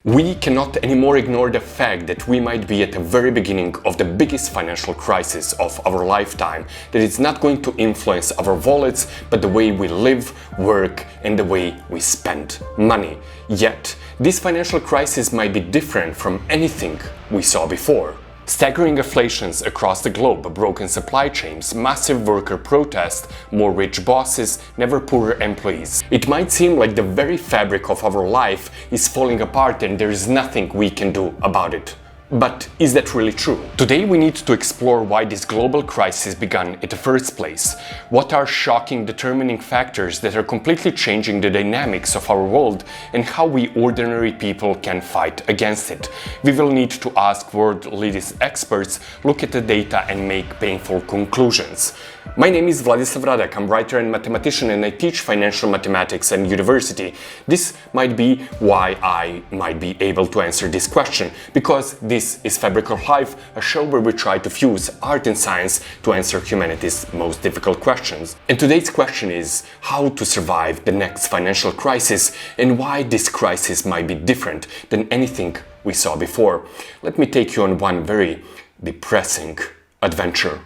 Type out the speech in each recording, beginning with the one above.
We cannot anymore ignore the fact that we might be at the very beginning of the biggest financial crisis of our lifetime, that it's not going to influence our wallets, but the way we live, work, and the way we spend money. Yet, this financial crisis might be different from anything we saw before. Staggering inflations across the globe, broken supply chains, massive worker protests, more rich bosses, never poorer employees. It might seem like the very fabric of our life is falling apart and there is nothing we can do about it. But is that really true? Today we need to explore why this global crisis began in the first place. What are shocking determining factors that are completely changing the dynamics of our world and how we ordinary people can fight against it. We will need to ask world-leading experts, look at the data and make painful conclusions. My name is Vladislav Radak, I'm writer and mathematician and I teach financial mathematics at university. This might be why I might be able to answer this question, because this is Fabric of Life, a show where we try to fuse art and science to answer humanity's most difficult questions. And today's question is how to survive the next financial crisis and why this crisis might be different than anything we saw before. Let me take you on one very depressing adventure.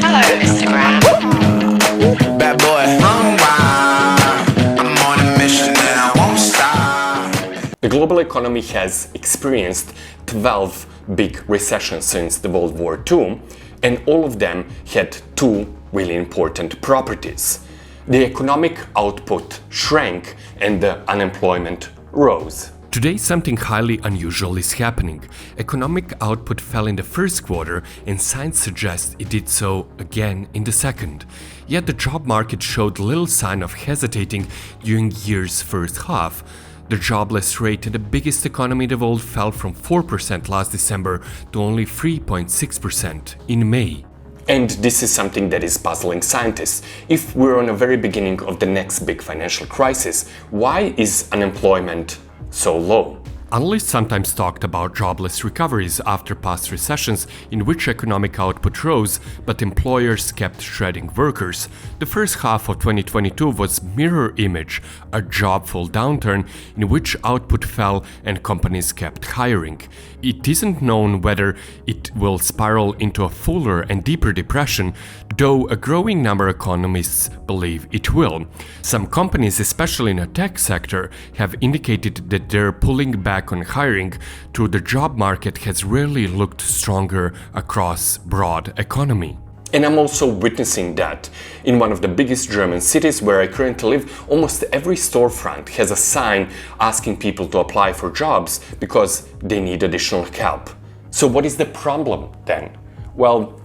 Hello, Instagram. Bad boy. I'm on a mission and I won't stop. The global economy has experienced 12 big recessions since the World War II, and all of them had two really important properties. The economic output shrank and the unemployment rose. Today, something highly unusual is happening. Economic output fell in the first quarter, and signs suggest it did so again in the second. Yet the job market showed little sign of hesitating during year's first half. The jobless rate in the biggest economy in the world fell from 4% last December to only 3.6% in May. And this is something that is puzzling scientists. If we're on the very beginning of the next big financial crisis, why is unemployment so low? Analysts sometimes talked about jobless recoveries after past recessions in which economic output rose, but employers kept shredding workers. The first half of 2022 was mirror image, a job-full downturn in which output fell and companies kept hiring. It isn't known whether it will spiral into a fuller and deeper depression, though a growing number of economists believe it will. Some companies, especially in the tech sector, have indicated that they're pulling back on hiring, though the job market has rarely looked stronger across broad economy. And I'm also witnessing that. In one of the biggest German cities where I currently live, almost every storefront has a sign asking people to apply for jobs because they need additional help. So what is the problem then? Well,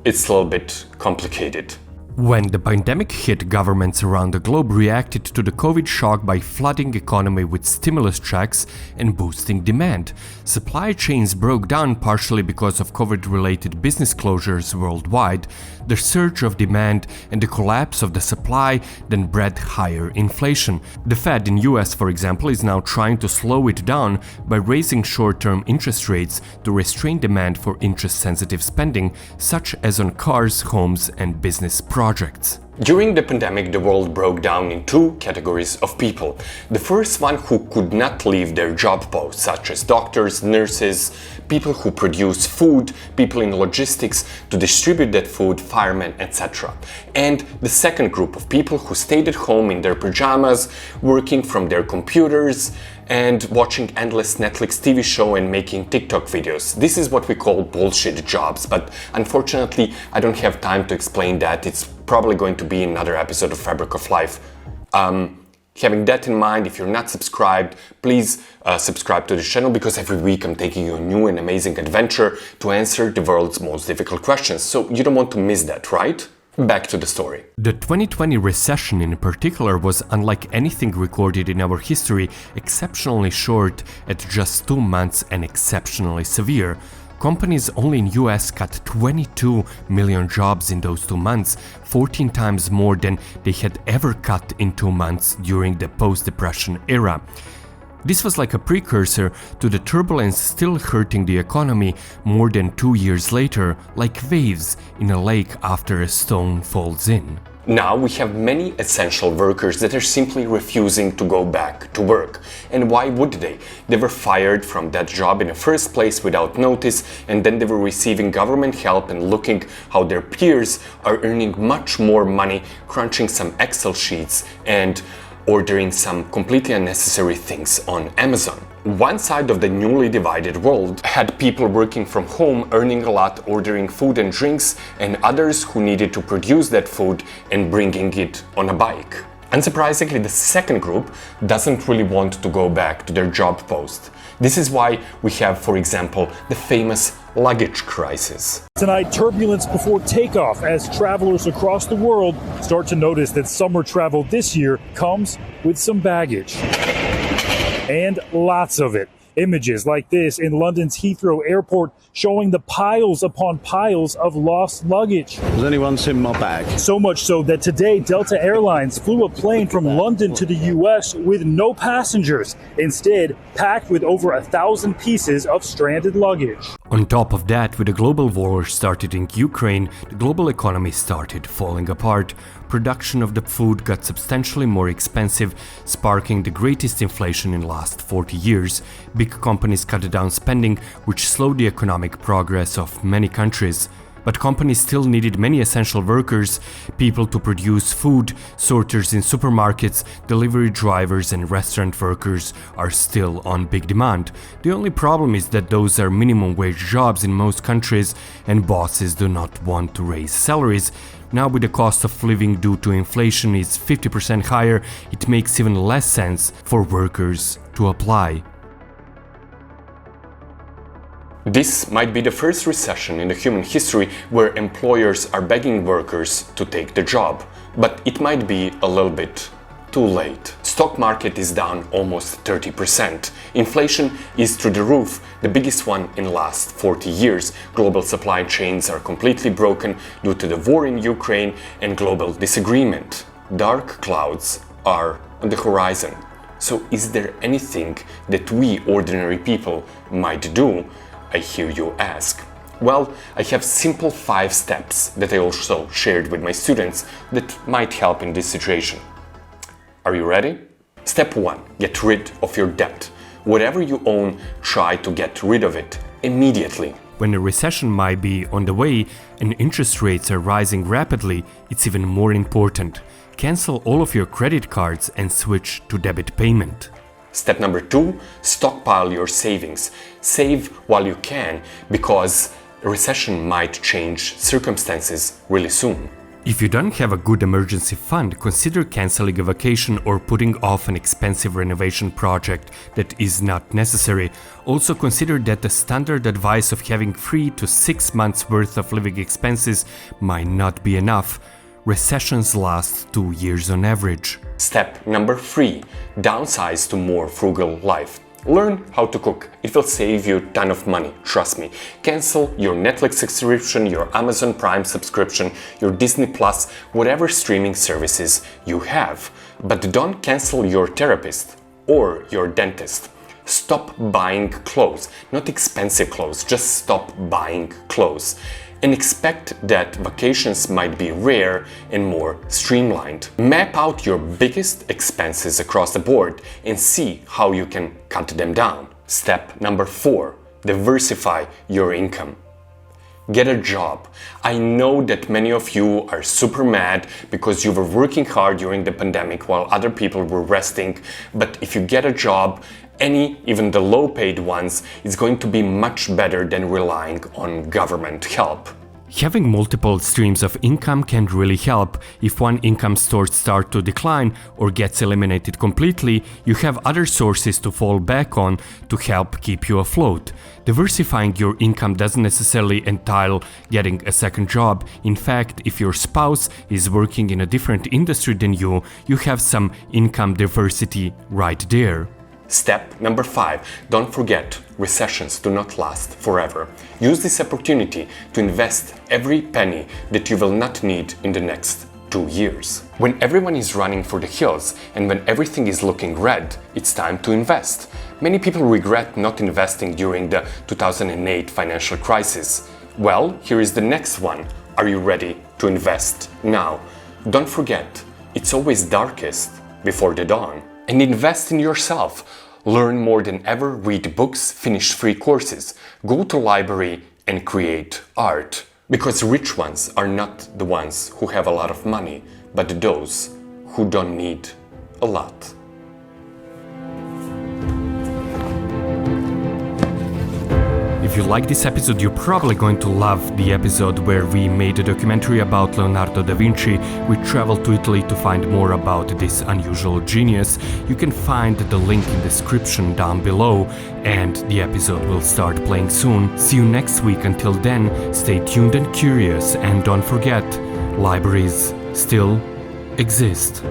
it's a little bit complicated. When the pandemic hit, governments around the globe reacted to the COVID shock by flooding the economy with stimulus checks and boosting demand. Supply chains broke down partially because of COVID-related business closures worldwide. The surge of demand and the collapse of the supply then bred higher inflation. The Fed in US, for example, is now trying to slow it down by raising short-term interest rates to restrain demand for interest-sensitive spending, such as on cars, homes, and business projects. During the pandemic, the world broke down in two categories of people. The first one who could not leave their job posts, such as doctors, nurses, people who produce food, people in logistics to distribute that food, firemen, etc. And the second group of people who stayed at home in their pajamas, working from their computers and watching endless Netflix TV show and making TikTok videos. This is what we call bullshit jobs, but unfortunately I don't have time to explain that. It's probably going to be another episode of Fabric of Life. Having that in mind, if you're not subscribed, please subscribe to the channel, because every week I'm taking you a new and amazing adventure to answer the world's most difficult questions. So you don't want to miss that, right? Back to the story. The 2020 recession in particular was unlike anything recorded in our history, exceptionally short at just 2 months and exceptionally severe. Companies only in US cut 22 million jobs in those 2 months, 14 times more than they had ever cut in 2 months during the post-depression era. This was like a precursor to the turbulence still hurting the economy more than 2 years later, like waves in a lake after a stone falls in. Now we have many essential workers that are simply refusing to go back to work. And why would they? They were fired from that job in the first place without notice, and then they were receiving government help and looking how their peers are earning much more money, crunching some Excel sheets and ordering some completely unnecessary things on Amazon. One side of the newly divided world had people working from home earning a lot, ordering food and drinks, and others who needed to produce that food and bringing it on a bike. Unsurprisingly, the second group doesn't really want to go back to their job post. This is why we have, for example, the famous luggage crisis. Tonight, turbulence before takeoff as travelers across the world start to notice that summer travel this year comes with some baggage. And lots of it. Images like this in London's Heathrow Airport showing the piles upon piles of lost luggage. Has anyone seen my bag? So much so that today Delta Airlines flew a plane from London to the US with no passengers, instead packed with over 1,000 pieces of stranded luggage. On top of that, with the global war started in Ukraine, the global economy started falling apart. Production of the food got substantially more expensive, sparking the greatest inflation in the last 40 years. Big companies cut down spending, which slowed the economic progress of many countries. But companies still needed many essential workers, people to produce food, sorters in supermarkets, delivery drivers and restaurant workers are still on big demand. The only problem is that those are minimum wage jobs in most countries and bosses do not want to raise salaries. Now with the cost of living due to inflation is 50% higher, it makes even less sense for workers to apply. This might be the first recession in the human history where employers are begging workers to take the job, but it might be a little bit too late. Stock market is down almost 30%. Inflation is through the roof, the biggest one in the last 40 years. Global supply chains are completely broken due to the war in Ukraine and global disagreement. Dark clouds are on the horizon. So is there anything that we ordinary people might do? I hear you ask. Well, I have simple 5 steps that I also shared with my students that might help in this situation. Are you ready? Step 1. Get rid of your debt. Whatever you own, try to get rid of it immediately. When a recession might be on the way and interest rates are rising rapidly, it's even more important. Cancel all of your credit cards and switch to debit payment. Step number 2, stockpile your savings. Save while you can, because a recession might change circumstances really soon. If you don't have a good emergency fund, consider canceling a vacation or putting off an expensive renovation project that is not necessary. Also consider that the standard advice of having 3 to 6 months worth of living expenses might not be enough. Recessions last 2 years on average. Step number 3, downsize to more frugal life. Learn how to cook. It will save you a ton of money, trust me. Cancel your Netflix subscription, your Amazon Prime subscription, your Disney Plus, whatever streaming services you have. But don't cancel your therapist or your dentist. Stop buying clothes, not expensive clothes, just stop buying clothes. And expect that vacations might be rare and more streamlined. Map out your biggest expenses across the board and see how you can cut them down. Step number 4, diversify your income. Get a job. I know that many of you are super mad because you were working hard during the pandemic while other people were resting, but if you get a job, even the low-paid ones, is going to be much better than relying on government help. Having multiple streams of income can really help. If one income source starts to decline or gets eliminated completely, you have other sources to fall back on to help keep you afloat. Diversifying your income doesn't necessarily entail getting a second job. In fact, if your spouse is working in a different industry than you, you have some income diversity right there. Step number 5. Don't forget, recessions do not last forever. Use this opportunity to invest every penny that you will not need in the next 2 years. When everyone is running for the hills and when everything is looking red, it's time to invest. Many people regret not investing during the 2008 financial crisis. Well, here is the next one. Are you ready to invest now? Don't forget, it's always darkest before the dawn. And invest in yourself. Learn more than ever, read books, finish free courses, go to library and create art. Because rich ones are not the ones who have a lot of money, but those who don't need a lot. If you like this episode, you're probably going to love the episode where we made a documentary about Leonardo da Vinci. We traveled to Italy to find more about this unusual genius. You can find the link in the description down below, and the episode will start playing soon. See you next week. Until then, stay tuned and curious, and don't forget, libraries still exist.